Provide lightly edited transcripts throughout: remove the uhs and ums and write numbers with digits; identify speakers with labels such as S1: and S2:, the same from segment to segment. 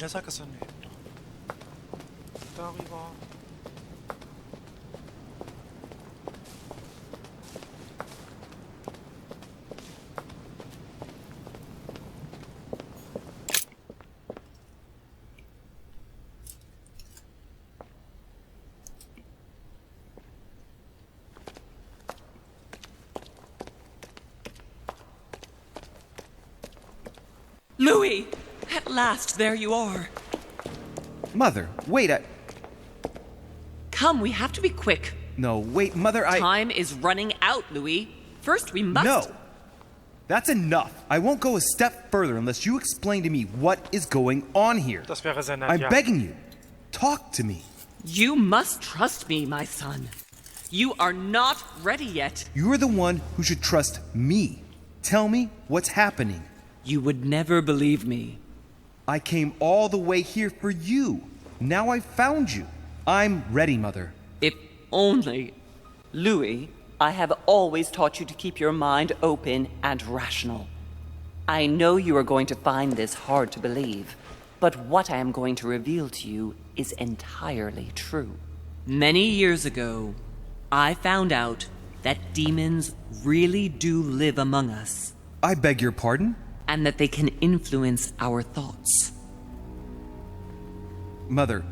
S1: der Sackgasse? Nee. Darüber.
S2: Louis! At last, there you are.
S3: Mother, wait,
S2: Come, we have to be quick.
S3: No, wait, Mother,
S2: Time is running out, Louis. First, we must...
S3: No! That's enough. I won't go a step further unless you explain to me what is going on here.
S1: Das wäre sehr nett,
S3: I'm
S1: ja.
S3: begging you. Talk to me.
S2: You must trust me, my son. You are not ready yet.
S3: You're the one who should trust me. Tell me what's happening.
S2: You would never believe me.
S3: I came all the way here for you. Now I've found you. I'm ready, Mother.
S2: If only... Louis, I have always taught you to keep your mind open and rational. I know you are going to find this hard to believe, but what I am going to reveal to you is entirely true. Many years ago, I found out that demons really do live among us.
S3: I beg your pardon?
S2: And that they can influence our thoughts.
S3: Mother,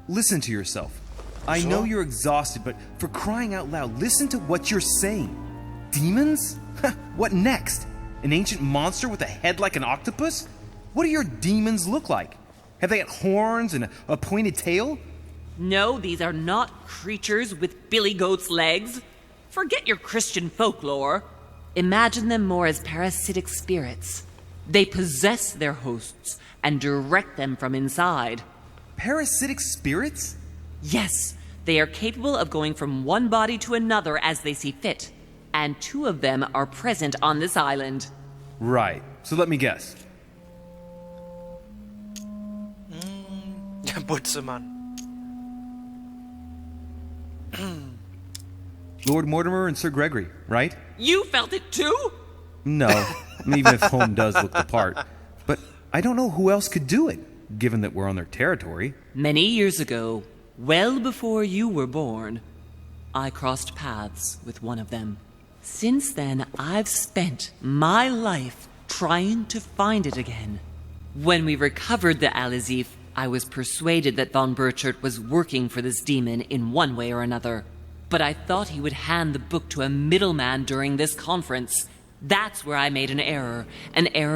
S3: listen to yourself. I know you're exhausted, but for crying out loud, listen to what you're saying. Demons? What next? An ancient monster with a head like an octopus? What do your demons look like? Have they got horns and a pointed tail?
S2: No, these are not creatures with billy goat's legs. Forget your Christian folklore. Imagine them more as parasitic spirits. They possess their hosts and direct them from inside.
S3: Parasitic spirits?
S2: Yes, they are capable of going from one body to another as they see fit. And 2 of them are present on this island.
S3: Right. So let me guess.
S1: Butzemann.
S3: Lord Mortimer and Sir Gregory, right?
S2: You felt it too?
S3: No, even if Home does look the part. But I don't know who else could do it, given that we're on their territory.
S2: Many years ago, well before you were born, I crossed paths with one of them. Since then, I've spent my life trying to find it again. When we recovered the Alizif, I was persuaded that von Burchard was working for this demon in one way or another. But I thought he would hand the book to a middleman during this conference. That's where I made an error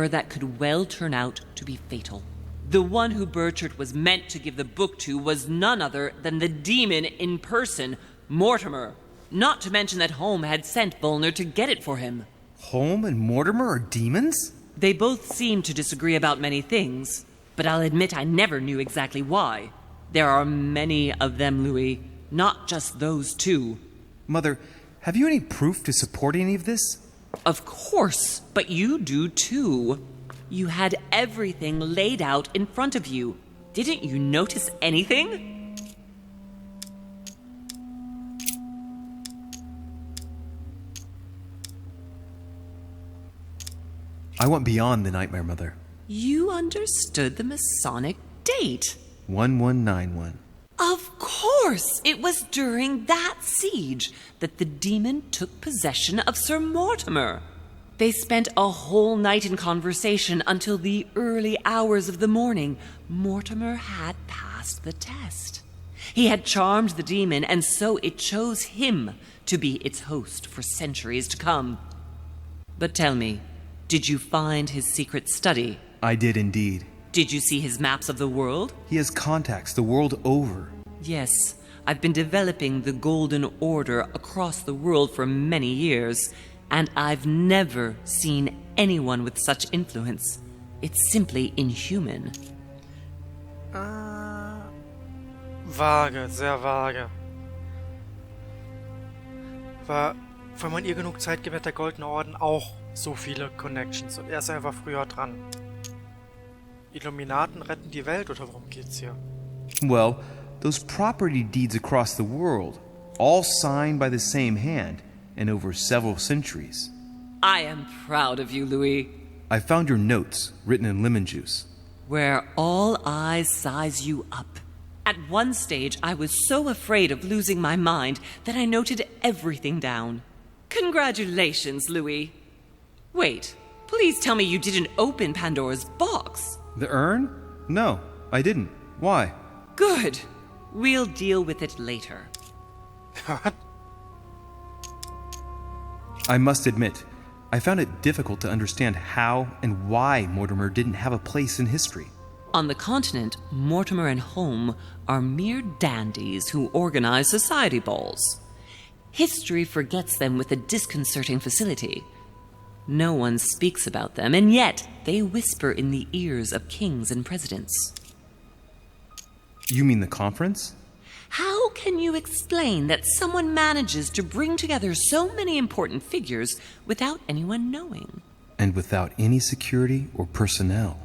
S2: that could well turn out to be fatal. The one who Burchard was meant to give the book to was none other than the demon in person, Mortimer. Not to mention that Home had sent Volner to get it for him.
S3: Home and Mortimer are demons?
S2: They both seem to disagree about many things, but I'll admit I never knew exactly why. There are many of them, Louis, not just those 2.
S3: Mother, have you any proof to support any of this?
S2: Of course, but you do too. You had everything laid out in front of you. Didn't you notice anything?
S3: I went beyond the nightmare, Mother.
S2: You understood the Masonic date.
S3: 1191.
S2: Of course! It was during that siege that the demon took possession of Sir Mortimer. They spent a whole night in conversation until the early hours of the morning. Mortimer had passed the test. He had charmed the demon, and so it chose him to be its host for centuries to come. But tell me, did you find his secret study?
S3: I did indeed.
S2: Did you see his maps of the world?
S3: He has contacts the world over.
S2: Yes, I've been developing the Golden Order across the world for many years, and I've never seen anyone with such influence. It's simply inhuman.
S1: Vage, sehr vage. Wenn man ihr genug Zeit gibt, hat der Goldene Orden auch so viele Connections und er ist einfach früher dran. Illuminaten retten die Welt, oder worum geht's hier?
S3: Well, those property deeds across the world, all signed by the same hand and over several centuries.
S2: I am proud of you, Louis.
S3: I found your notes written in lemon juice.
S2: where all eyes size you up. At one stage, I was so afraid of losing my mind that I noted everything down. Congratulations, Louis. Wait, please tell me you didn't open Pandora's box.
S3: The urn? No, I didn't. Why?
S2: Good. We'll deal with it later.
S1: What?
S3: I must admit, I found it difficult to understand how and why Mortimer didn't have a place in history.
S2: On the continent, Mortimer and Home are mere dandies who organize society balls. History forgets them with a disconcerting facility. No one speaks about them, and yet they whisper in the ears of kings and presidents.
S3: You mean the conference?
S2: How can you explain that someone manages to bring together so many important figures without anyone knowing?
S3: And without any security or personnel.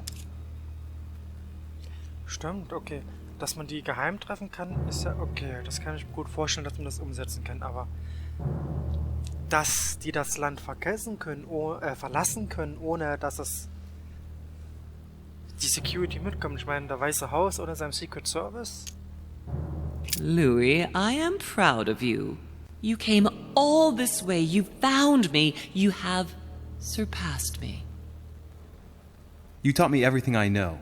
S1: Stimmt, okay. Dass man die geheim treffen kann, ist ja okay. Das kann ich mir gut vorstellen, dass man das umsetzen kann. Aber dass die das Land verlassen können, ohne dass es die Security mitkommt. Ich meine, der Weiße Haus oder seinem Secret Service.
S2: Louis, I am proud of you. You came all this way. You found me. You have surpassed me.
S3: You taught me everything I know.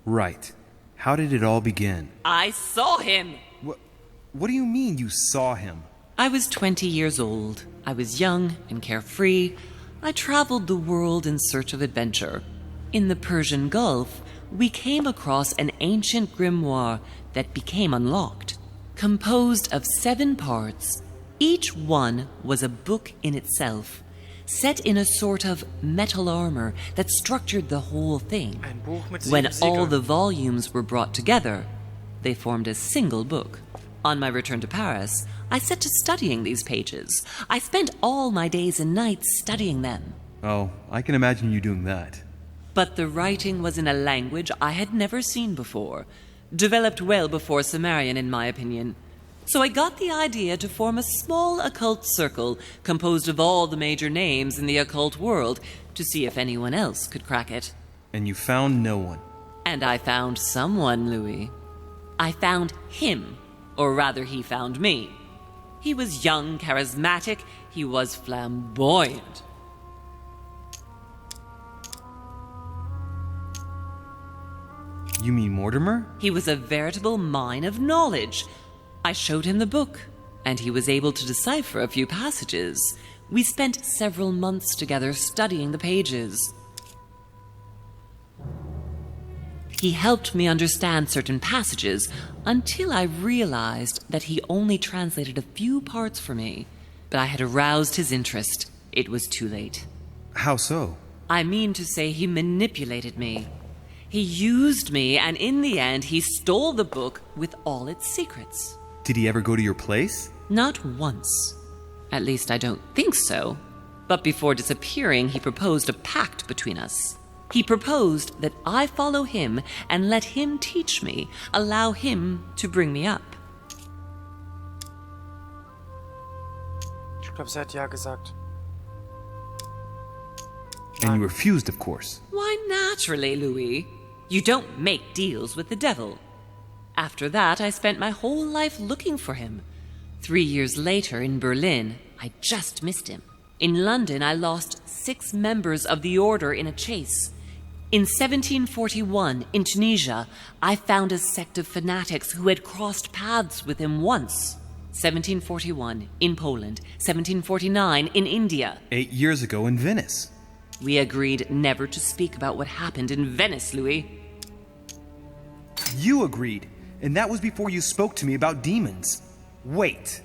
S3: Right. How did it all begin?
S2: I saw him.
S3: What do you mean you saw him?
S2: I was 20 years old. I was young and carefree. I traveled the world in search of adventure. In the Persian Gulf, we came across an ancient grimoire that became unlocked. Composed of 7 parts, each one was a book in itself, set in a sort of metal armor that structured the whole thing.
S1: Ein Buch mit
S2: When
S1: 7
S2: all
S1: Siegeln.
S2: the volumes were brought together, they formed a single book. On my return to Paris, I set to studying these pages. I spent all my days and nights studying them.
S3: Oh, I can imagine you doing that.
S2: But the writing was in a language I had never seen before, developed well before Sumerian, in my opinion. So I got the idea to form a small occult circle composed of all the major names in the occult world to see if anyone else could crack it.
S3: And you found no one.
S2: And I found someone, Louis. I found him, or rather he found me. He was young, charismatic, he was flamboyant.
S3: You mean Mortimer?
S2: He was a veritable mine of knowledge. I showed him the book, and he was able to decipher a few passages. We spent several months together studying the pages. He helped me understand certain passages until I realized that he only translated a few parts for me. But I had aroused his interest. It was too late.
S3: How so?
S2: I mean to say he manipulated me. He used me, and in the end, he stole the book with all its secrets.
S3: Did he ever go to your place?
S2: Not once. At least I don't think so. But before disappearing, he proposed a pact between us. He proposed that I follow him and let him teach me, allow him to bring me up.
S1: Ich glaube, sie hat ja gesagt.
S3: And you refused, of course.
S2: Why, naturally, Louis. You don't make deals with the devil. After that, I spent my whole life looking for him. 3 years later, in Berlin, I just missed him. In London, I lost 6 members of the order in a chase. In 1741, in Tunisia, I found a sect of fanatics who had crossed paths with him once. 1741, in Poland. 1749, in India.
S3: 8 years ago in Venice.
S2: We agreed never to speak about what happened in Venice, Louis.
S3: You agreed, and that was before you spoke to me about demons. Wait,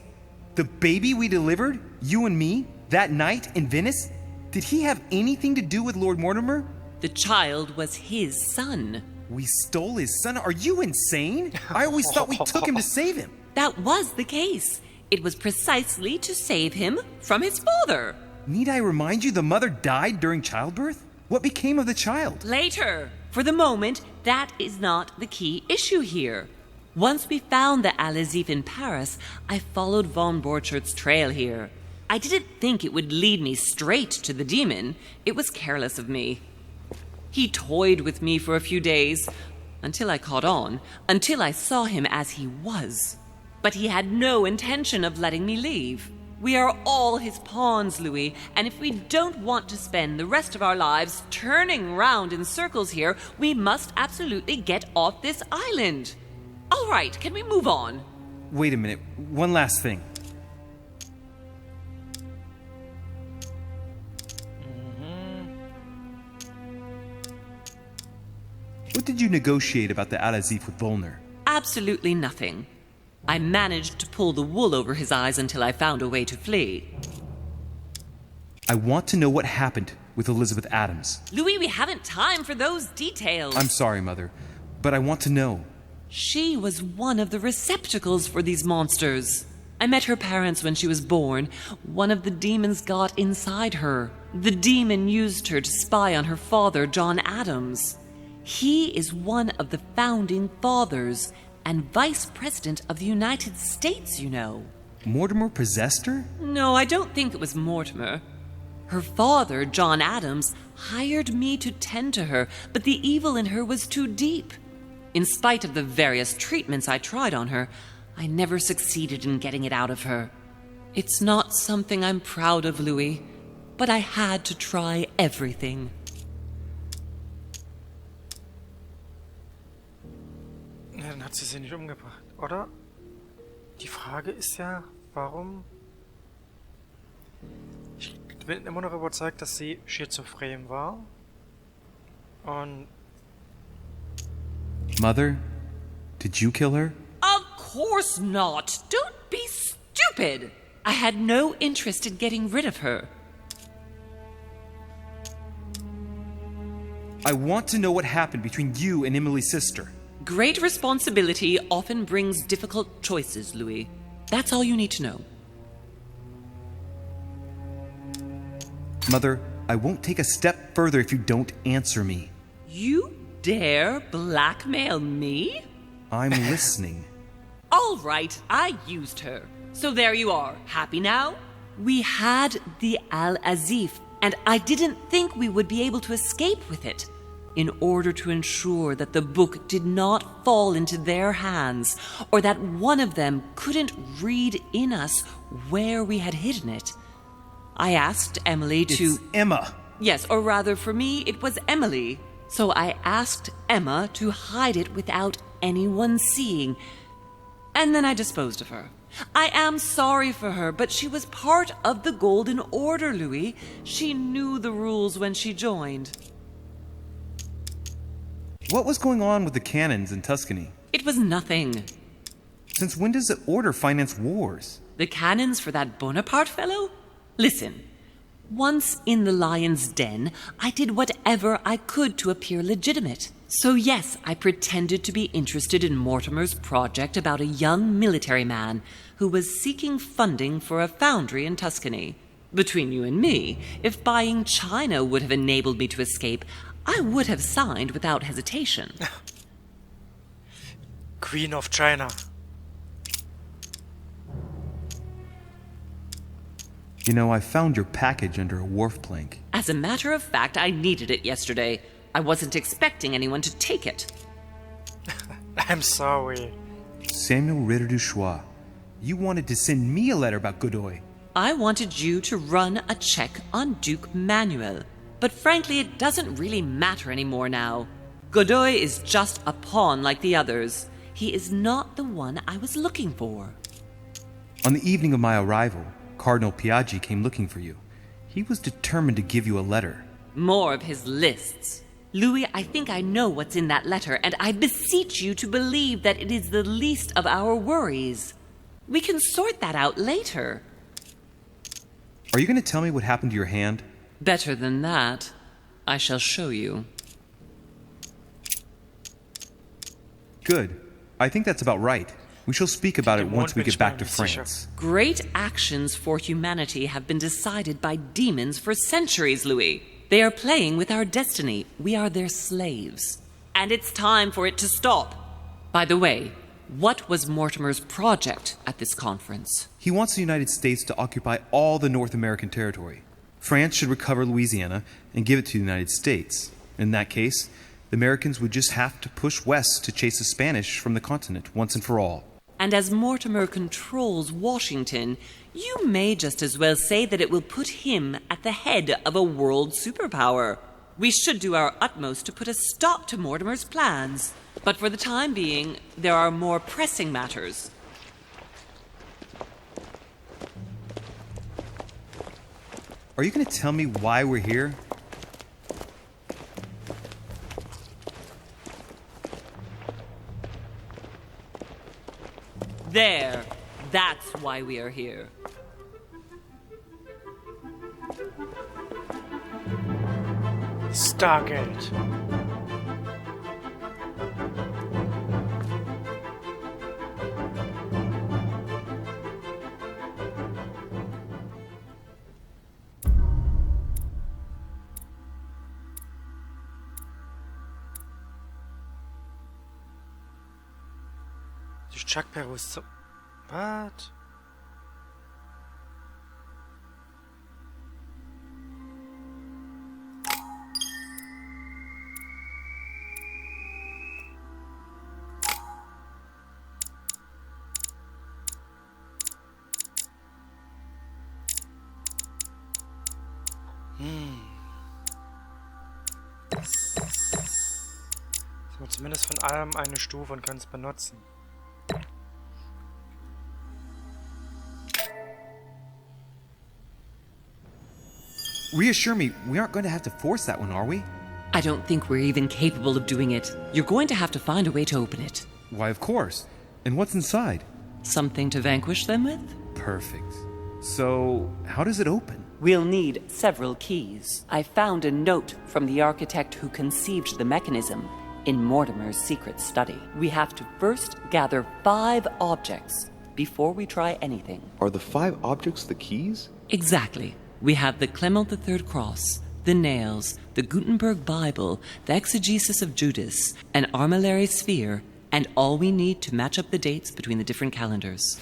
S3: the baby we delivered, you and me, that night in Venice, did he have anything to do with Lord Mortimer?
S2: The child was his son.
S3: We stole his son? Are you insane? I always thought we took him to save him.
S2: That was the case. It was precisely to save him from his father.
S3: Need I remind you the mother died during childbirth? What became of the child?
S2: Later. For the moment, that is not the key issue here. Once we found the Alazif in Paris, I followed von Borchart's trail here. I didn't think it would lead me straight to the demon. It was careless of me. He toyed with me for a few days, until I caught on, until I saw him as he was. But he had no intention of letting me leave. We are all his pawns, Louis, and if we don't want to spend the rest of our lives turning round in circles here, we must absolutely get off this island. All right, can we move on?
S3: Wait a minute. One last thing. What did you negotiate about the Al-Azif with Volner?
S2: Absolutely nothing. I managed to pull the wool over his eyes until I found a way to flee.
S3: I want to know what happened with Elizabeth Adams.
S2: Louis, we haven't time for those details.
S3: I'm sorry, Mother, but I want to know.
S2: She was one of the receptacles for these monsters. I met her parents when she was born. One of the demons got inside her. The demon used her to spy on her father, John Adams. He is one of the founding fathers and vice president of the United States, you know.
S3: Mortimer possessed her?
S2: No, I don't think it was Mortimer. Her father, John Adams, hired me to tend to her, but the evil in her was too deep. In spite of the various treatments I tried on her, I never succeeded in getting it out of her. It's not something I'm proud of, Louis, but I had to try everything.
S1: Ja, dann hat sie nicht umgebracht, oder? Die Frage ist ja, warum... Ich bin immer noch überzeugt, dass sie schizophren war. Und...
S3: Mother, did you kill her?
S2: Of course not! Don't be stupid! I had no interest in getting rid of her.
S3: I want to know what happened between you and Emily's sister.
S2: Great responsibility often brings difficult choices, Louis. That's all you need to know.
S3: Mother, I won't take a step further if you don't answer me.
S2: You dare blackmail me?
S3: I'm listening.
S2: All right, I used her. So there you are. Happy now? We had the Al-Azif, and I didn't think we would be able to escape with it. In order to ensure that the book did not fall into their hands, or that one of them couldn't read in us where we had hidden it, I asked Emily to...
S3: It's Emma.
S2: Yes, or rather for me, it was Emily. So I asked Emma to hide it without anyone seeing, and then I disposed of her. I am sorry for her, but she was part of the Golden Order, Louis. She knew the rules when she joined.
S3: What was going on with the cannons in Tuscany?
S2: It was nothing.
S3: Since when does the Order finance wars?
S2: The cannons for that Bonaparte fellow? Listen, once in the lion's den, I did whatever I could to appear legitimate. So yes, I pretended to be interested in Mortimer's project about a young military man who was seeking funding for a foundry in Tuscany. Between you and me, if buying China would have enabled me to escape, I would have signed without hesitation.
S1: Queen of China.
S3: You know, I found your package under a wharf plank.
S2: As a matter of fact, I needed it yesterday. I wasn't expecting anyone to take it.
S1: I'm sorry.
S3: Samuel Ritter du Choix, you wanted to send me a letter about Godoy.
S2: I wanted you to run a check on Duke Manuel. But frankly, it doesn't really matter anymore now. Godoy is just a pawn like the others. He is not the one I was looking for.
S3: On the evening of my arrival, Cardinal Piaggi came looking for you. He was determined to give you a letter.
S2: More of his lists. Louis, I think I know what's in that letter, and I beseech you to believe that it is the least of our worries. We can sort that out later.
S3: Are you going to tell me what happened to your hand?
S2: Better than that. I shall show you.
S3: Good. I think that's about right. We shall speak about it once we get back to France.
S2: Great actions for humanity have been decided by demons for centuries, Louis. They are playing with our destiny. We are their slaves. And it's time for it to stop. By the way, what was Mortimer's project at this conference?
S3: He wants the United States to occupy all the North American territory. France should recover Louisiana and give it to the United States. In that case, the Americans would just have to push west to chase the Spanish from the continent once and for all.
S2: And as Mortimer controls Washington, you may just as well say that it will put him at the head of a world superpower. We should do our utmost to put a stop to Mortimer's plans. But for the time being, there are more pressing matters.
S3: Are you going to tell me why we're here?
S2: There. That's why we are here.
S1: Stargate. Die Chuck Perus zum... Was? So, zumindest von allem eine Stufe und können es benutzen.
S3: Reassure me, we aren't going to have to force that one, are we?
S2: I don't think we're even capable of doing it. You're going to have to find a way to open it.
S3: Why, of course. And what's inside?
S2: Something to vanquish them with?
S3: Perfect. So, how does it open?
S2: We'll need several keys. I found a note from the architect who conceived the mechanism in Mortimer's secret study. We have to first gather 5 objects before we try anything.
S4: Are the 5 objects the keys?
S2: Exactly. We have the Clement III cross, the nails, the Gutenberg Bible, the exegesis of Judas, an armillary sphere, and all we need to match up the dates between the different calendars.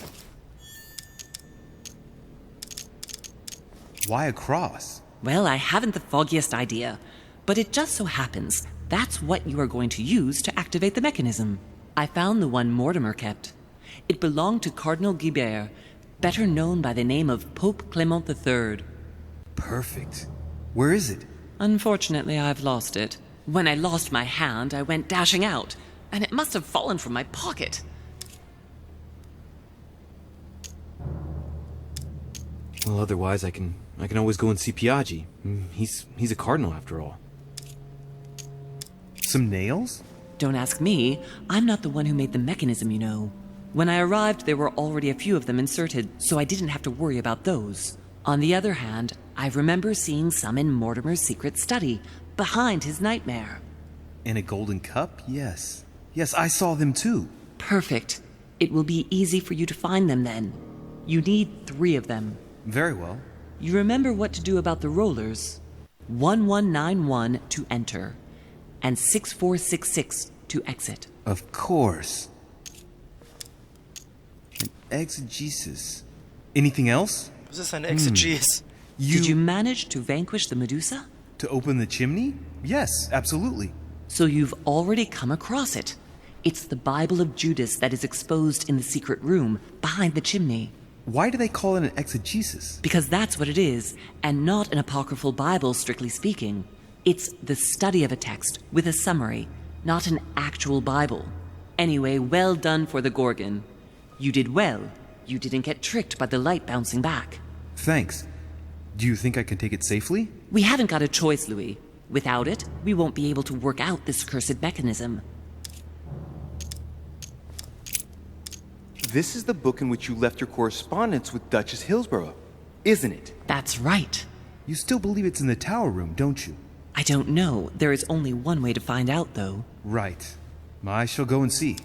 S3: Why a cross?
S2: Well, I haven't the foggiest idea, but it just so happens that's what you are going to use to activate the mechanism. I found the one Mortimer kept. It belonged to Cardinal Guibert, better known by the name of Pope Clement III.
S3: Perfect. Where is it?
S2: Unfortunately, I've lost it. When I lost my hand, I went dashing out, and it must have fallen from my pocket.
S5: Well, otherwise I can always go and see Piaggi. He's a cardinal after all.
S3: Some nails?
S2: Don't ask me. I'm not the one who made the mechanism, you know. When I arrived, there were already a few of them inserted, so I didn't have to worry about those. On the other hand, I remember seeing some in Mortimer's secret study, behind his nightmare.
S3: And a golden cup? Yes. Yes, I saw them too.
S2: Perfect. It will be easy for you to find them then. You need 3 of them.
S3: Very well.
S2: You remember what to do about the rollers. 1191 to enter, and 6466 to exit.
S3: Of course. An exegesis. Anything else?
S1: Was ist ein Exegesis?
S2: Did you manage to vanquish the Medusa?
S3: To open the chimney? Yes, absolutely.
S2: So you've already come across it. It's the Bible of Judas that is exposed in the secret room behind the chimney.
S3: Why do they call it an exegesis?
S2: Because that's what it is, and not an apocryphal Bible, strictly speaking. It's the study of a text with a summary, not an actual Bible. Anyway, well done for the Gorgon. You did well. You didn't get tricked by the light bouncing back.
S3: Thanks. Do you think I can take it safely?
S2: We haven't got a choice, Louis. Without it, we won't be able to work out this cursed mechanism.
S4: This is the book in which you left your correspondence with Duchess Hillsborough, isn't it?
S2: That's right.
S3: You still believe it's in the tower room, don't you?
S2: I don't know. There is only one way to find out, though.
S3: Right. I shall go and see.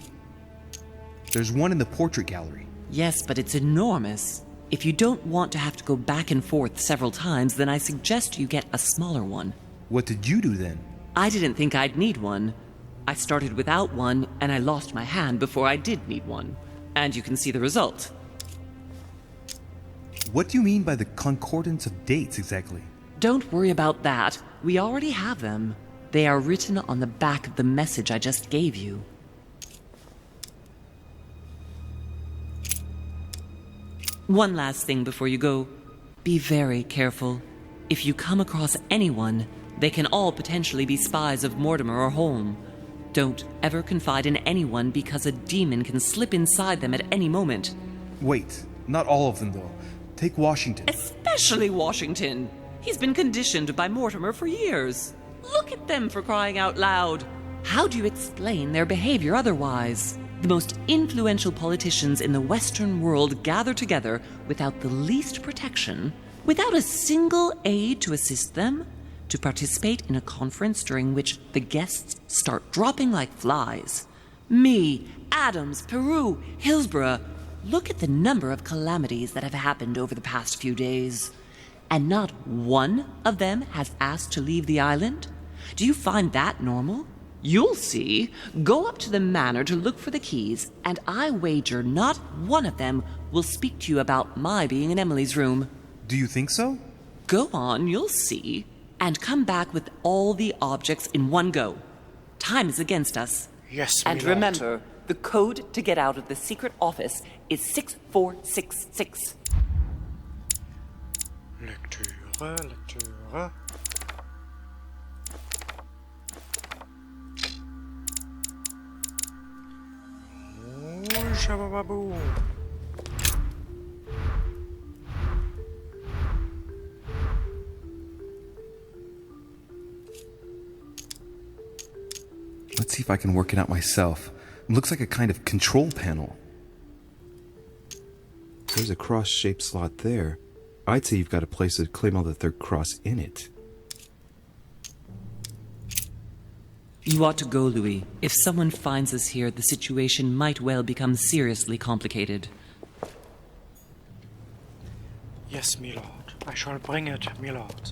S3: There's one in the portrait gallery.
S2: Yes, but it's enormous. If you don't want to have to go back and forth several times, then I suggest you get a smaller one.
S3: What did you do then?
S2: I didn't think I'd need one. I started without one, and I lost my hand before I did need one. And you can see the result.
S3: What do you mean by the concordance of dates exactly?
S2: Don't worry about that. We already have them. They are written on the back of the message I just gave you. One last thing before you go. Be very careful. If you come across anyone, they can all potentially be spies of Mortimer or Holm. Don't ever confide in anyone because a demon can slip inside them at any moment.
S3: Wait, not all of them though. Take Washington.
S2: Especially Washington. He's been conditioned by Mortimer for years. Look at them, for crying out loud. How do you explain their behavior otherwise? The most influential politicians in the Western world gather together without the least protection, without a single aid to assist them, to participate in a conference during which the guests start dropping like flies. Me, Adams, Peru, Hillsborough. Look at the number of calamities that have happened over the past few days. And not one of them has asked to leave the island? Do you find that normal? You'll see. Go up to the manor to look for the keys, and I wager not one of them will speak to you about my being in Emily's room.
S3: Do you think so?
S2: Go on, you'll see. And come back with all the objects in one go. Time is against us.
S1: Yes,
S2: And
S1: milord.
S2: remember, the code to get out of the secret office is 6466.
S1: Lektüre. Oh, shabababu.
S3: Let's see if I can work it out myself. It looks like a kind of control panel.
S5: There's a cross-shaped slot there. I'd say you've got to place a Claymore the Third cross in it.
S2: You ought to go, Louis. If someone finds us here, the situation might well become seriously complicated.
S1: Yes, milord. I shall bring it, milord.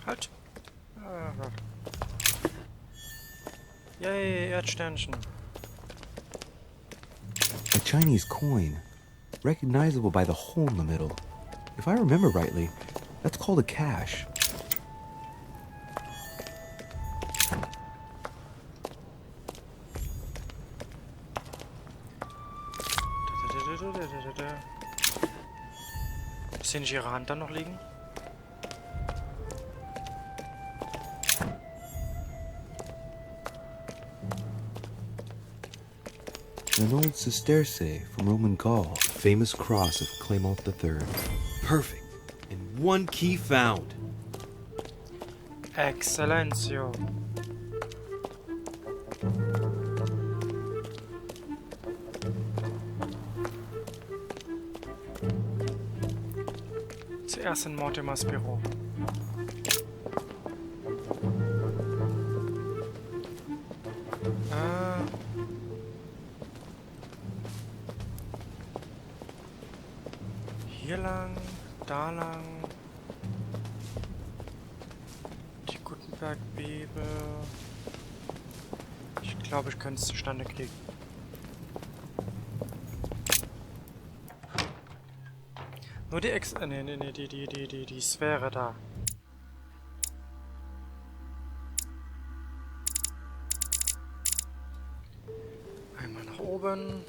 S1: Halt. Yay, Erdsternchen.
S4: A Chinese coin, recognizable by the hole in the middle. If I remember rightly, that's called a cash.
S1: Sehen Sie Ihre Hand dann noch liegen?
S4: An old sesterce from Roman Gaul.
S5: Famous cross of Claymont III. Perfect. And one key found.
S1: Excellentio. Zuerst in Mortimers Büro. Hier lang, da lang. Die Gutenberg-Bibel. Ich glaube, ich könnte es zustande kriegen. Nur die die Sphäre da. Einmal nach oben.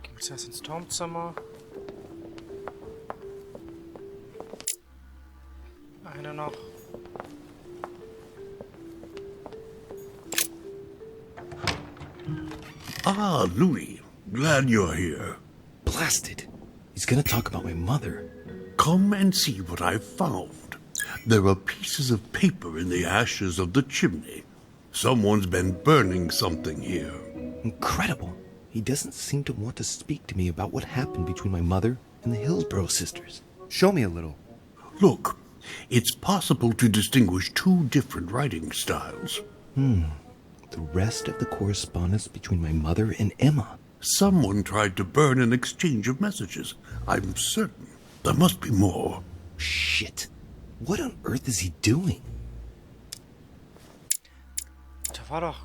S1: Gehen wir zuerst ins Turmzimmer. Eine noch.
S6: Ah, Louis. Glad you're here.
S5: Blasted. He's gonna talk about my mother.
S6: Come and see what I've found. There are pieces of paper in the ashes of the chimney. Someone's been burning something here.
S5: Incredible. He doesn't seem to want to speak to me about what happened between my mother and the Hillsborough sisters.
S3: Show me a little.
S6: Look, it's possible to distinguish two different writing styles.
S5: The rest of the correspondence between my mother and Emma.
S6: Someone tried to burn an exchange of messages. I'm certain. There must be more.
S5: Shit. What on earth is he doing?
S1: Da war doch.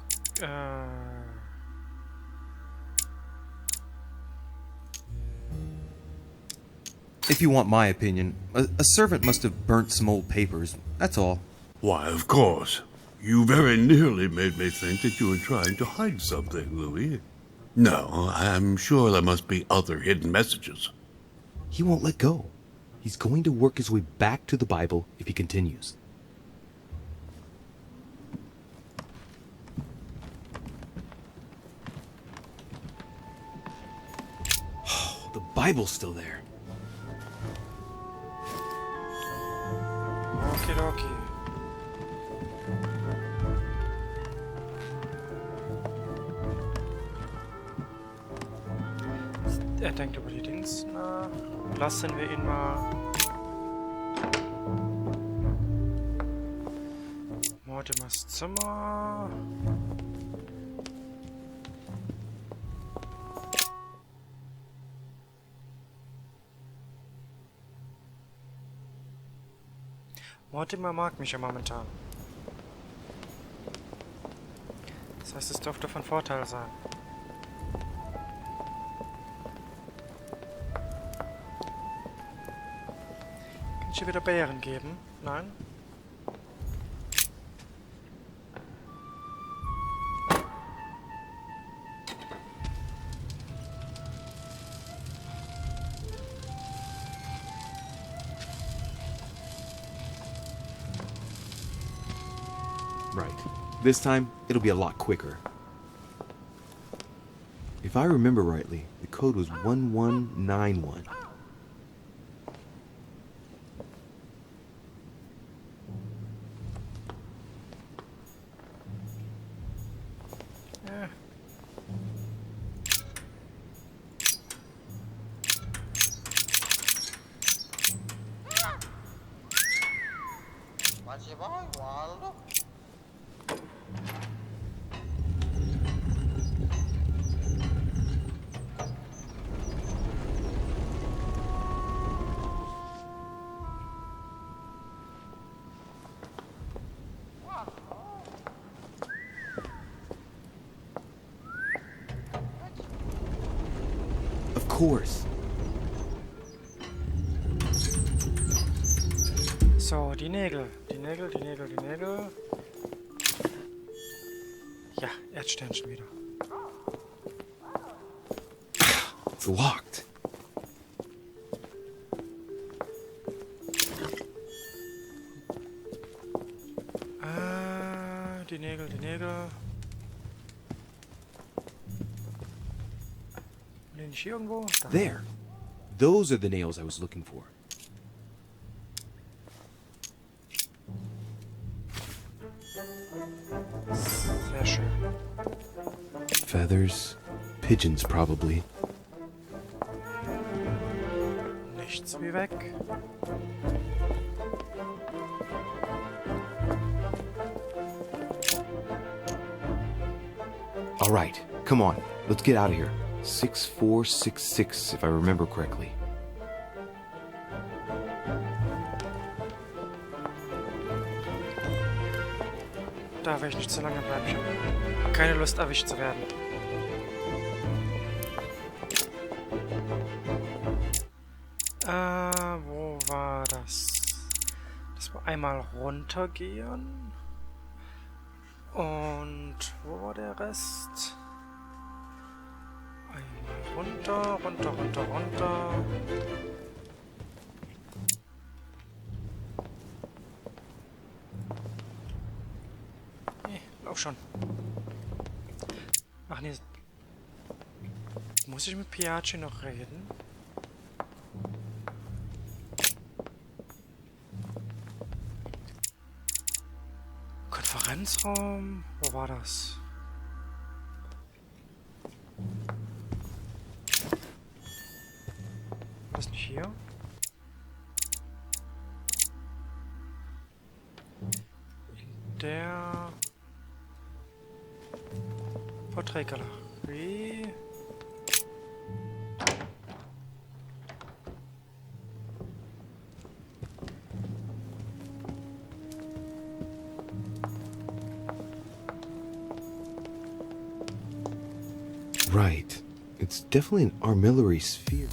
S3: If you want my opinion, a servant must have burnt some old papers. That's all.
S6: Why, of course. You very nearly made me think that you were trying to hide something, Louis. No, I'm sure there must be other hidden messages.
S5: He won't let go. He's going to work his way back to the Bible if he continues.
S3: Oh, the Bible's still there.
S1: Okidoki. Er denkt über die Dings nach. Lassen wir ihn mal. Mortimers Zimmer. Mortimer mag mich ja momentan. Das heißt, es dürfte von Vorteil sein. Kann ich hier wieder Beeren geben? Nein?
S5: Right. This time, it'll be a lot quicker. If I remember rightly, the code was 1191. Of course.
S1: So, die Nägel. Die Nägel, die Nägel, die Nägel. Ja, Erdsternchen wieder.
S5: It's locked.
S1: Die Nägel, die Nägel. Bin ich hier irgendwo? Da.
S5: There. Those are the nails I was looking for.
S1: Sehr schön.
S5: Feathers. Pigeons, probably.
S1: Nichts wie weg.
S5: All right, come on. Let's get out of here. 6466, if I remember correctly.
S1: Da will ich nicht zu lange bleiben. Ich habe keine Lust, erwischt zu werden. Wo war das? Das war einmal runtergehen. Und wo war der Rest? Einmal runter, runter, runter, runter. Nee, lauf schon. Ach nee. Muss ich mit Piace noch reden? Konferenzraum? Wo war das? War das nicht hier? In der Porträtgalerie.
S5: Right. It's definitely an armillary sphere.